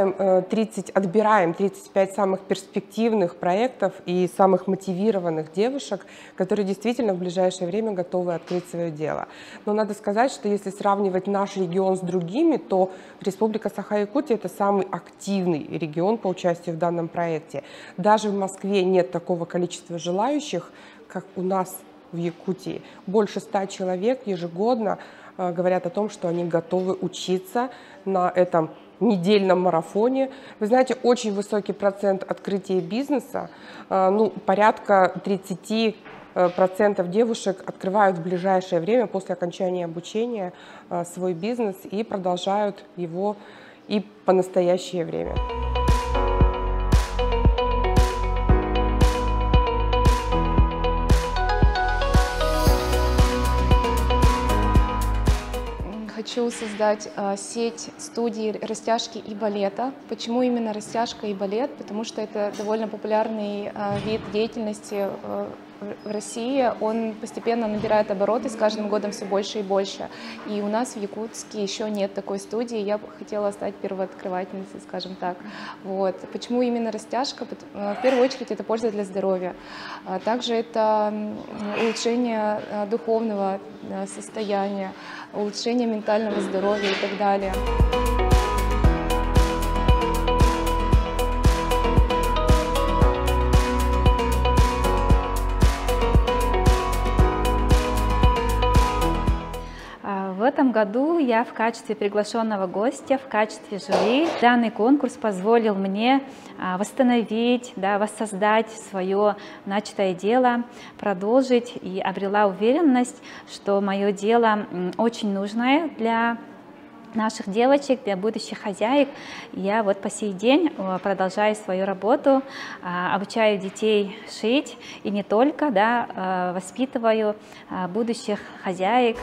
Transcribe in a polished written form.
отбираем 35 самых перспективных проектов и самых мотивированных девушек, которые действительно в ближайшее время готовы открыть свое дело. Но надо сказать, что если сравнивать наш регион с другими, то Республика Саха-Якутия — это самый активный регион по участию в данном проекте. Даже в Москве нет такого количества желающих, как у нас в Якутии. Больше 100 человек ежегодно говорят о том, что они готовы учиться на этом недельном марафоне. Вы знаете, очень высокий процент открытия бизнеса, порядка 30% девушек открывают в ближайшее время после окончания обучения свой бизнес и продолжают его и по настоящее время. Хочу создать сеть студий растяжки и балета. Почему именно растяжка и балет? Потому что это довольно популярный вид деятельности в России. Он постепенно набирает обороты, с каждым годом все больше и больше. И у нас в Якутске еще нет такой студии. Я бы хотела стать первооткрывательницей, скажем так. Вот. Почему именно растяжка? В первую очередь это польза для здоровья. Также это улучшение духовного состояния, улучшение ментального здоровья и так далее. В этом году я в качестве приглашенного гостя, в качестве жюри. Данный конкурс позволил мне восстановить, воссоздать свое начатое дело, продолжить, и обрела уверенность, что мое дело очень нужное для наших девочек, для будущих хозяек. Я вот по сей день продолжаю свою работу, обучаю детей шить и не только, воспитываю будущих хозяек.